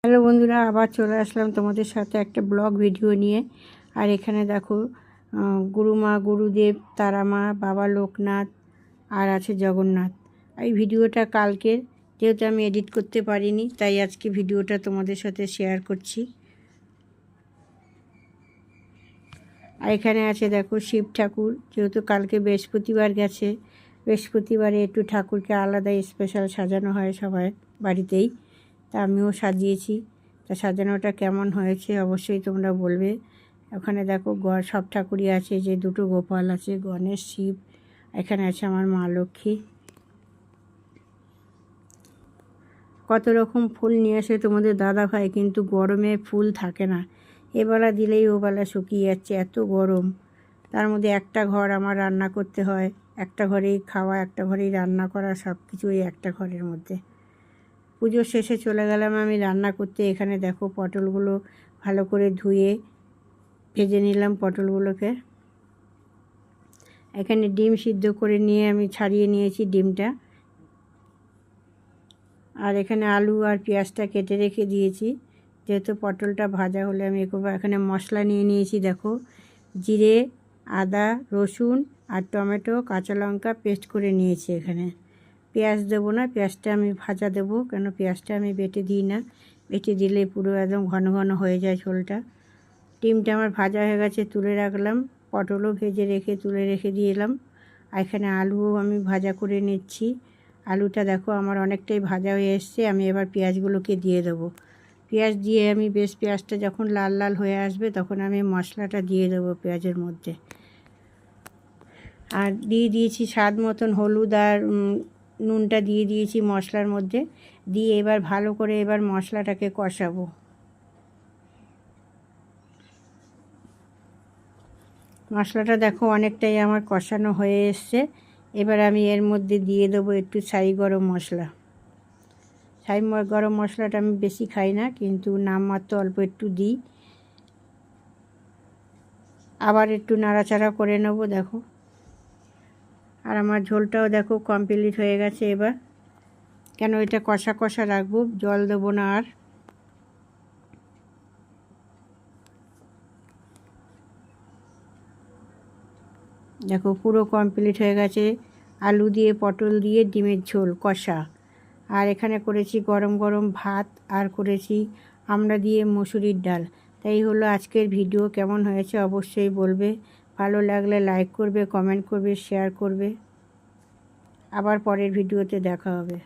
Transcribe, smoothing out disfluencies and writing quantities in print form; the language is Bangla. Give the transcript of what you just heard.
হ্যালো বন্ধুরা, আবার চলে আসলাম তোমাদের সাথে একটা ব্লগ ভিডিও নিয়ে। আর এখানে দেখো গুরুমা, গুরুদেব, তারামা, বাবা লোকনাথ আর আছে জগন্নাথ। এই ভিডিওটা কালকের, যেহেতু আমি এডিট করতে পারিনি তাই আজকে ভিডিওটা তোমাদের সাথে শেয়ার করছি। আর এখানে আছে দেখো শিব ঠাকুর, যেহেতু কালকে বৃহস্পতিবার গেছে, বৃহস্পতিবারে একটু ঠাকুরকে আলাদা স্পেশাল সাজানো হয় সবাই বাড়িতেই, তা আমিও সাজিয়েছি। তা সাজানোটা কেমন হয়েছে অবশ্যই তোমরা বলবে। ওখানে দেখো সব ঠাকুরই আছে, যে দুটো গোপাল আছে, গণেশ, শিব। এখানে আছে আমার মা লক্ষ্মী। কত রকম ফুল নিয়ে আসে তোমাদের দাদা ভাই, কিন্তু গরমে ফুল থাকে না। এবেলা দিলেই ওবেলা শুকিয়ে যাচ্ছে, এত গরম। তার মধ্যে একটা ঘর আমার রান্না করতে হয়, একটা ঘরেই খাওয়া, একটা ঘরেই রান্না করা, সব কিছুই একটা ঘরের মধ্যে। পুজোর শেষে চলে গেলাম আমি রান্না করতে। এখানে দেখো পটলগুলো ভালো করে ধুয়ে ভেজে নিলাম পটলগুলোকে। এখানে ডিম সিদ্ধ করে নিয়ে আমি ছাড়িয়ে নিয়েছি ডিমটা। আর এখানে আলু আর পেঁয়াজটা কেটে রেখে দিয়েছি, যেহেতু পটলটা ভাজা হলে আমি করবো। এখানে মশলা নিয়ে নিয়েছি দেখো, জিরে, আদা, রসুন আর টমেটো, কাঁচা লঙ্কা পেস্ট করে নিয়েছি। এখানে পেঁয়াজ দেবো না, পেঁয়াজটা আমি ভাজা দেবো, কেন পেঁয়াজটা আমি বেটে দিই না, বেটে দিলে পুরো একদম ঘন ঘন হয়ে যায় ঝোলটা। ডিমটা আমার ভাজা হয়ে গেছে, তুলে রাখলাম। পটলও ভেজে রেখে তুলে রেখে দিলাম। আর এখানে আলুও আমি ভাজা করে নিচ্ছি। আলুটা দেখো আমার অনেকটাই ভাজা হয়ে এসছে। আমি এবার পেঁয়াজগুলোকে দিয়ে দেবো। পেঁয়াজ দিয়ে আমি বেশ, পেঁয়াজটা যখন লাল লাল হয়ে আসবে তখন আমি মশলাটা দিয়ে দেবো পেঁয়াজের মধ্যে। আর দিয়ে দিয়েছি স্বাদ মতন হলুদ আর নুনটা দিয়ে দিয়েছি মশলার মধ্যে। দিয়ে এবার ভালো করে এবার মশলাটাকে কষাবো। মশলাটা দেখো অনেকটাই আমার কষানো হয়ে এসছে। এবার আমি এর মধ্যে দিয়ে দেবো একটু ছাই গরম মশলা। ছাই গরম মশলাটা আমি বেশি খাই না, কিন্তু নামমাত্র অল্প একটু দিই। আবার একটু নাড়াচাড়া করে নেবো দেখো। আর আমার ঝোলটাও দেখো কমপ্লিট হয়ে গেছে। এবার কেন এটা কষা কষা রাখবো, জল দেবো না। আর দেখো পুরো কমপ্লিট হয়ে গেছে। আলু দিয়ে, পটল দিয়ে ডিমের ঝোল কষা। আর এখানে করেছি গরম গরম ভাত, আর করেছি আমরা দিয়ে মসুরির ডাল। তাই হলো আজকের ভিডিও। কেমন হয়েছে অবশ্যই বলবে। ভালো লাগলে লাইক করবে, কমেন্ট করবে, শেয়ার করবে। আবার পরের ভিডিওতে দেখা হবে।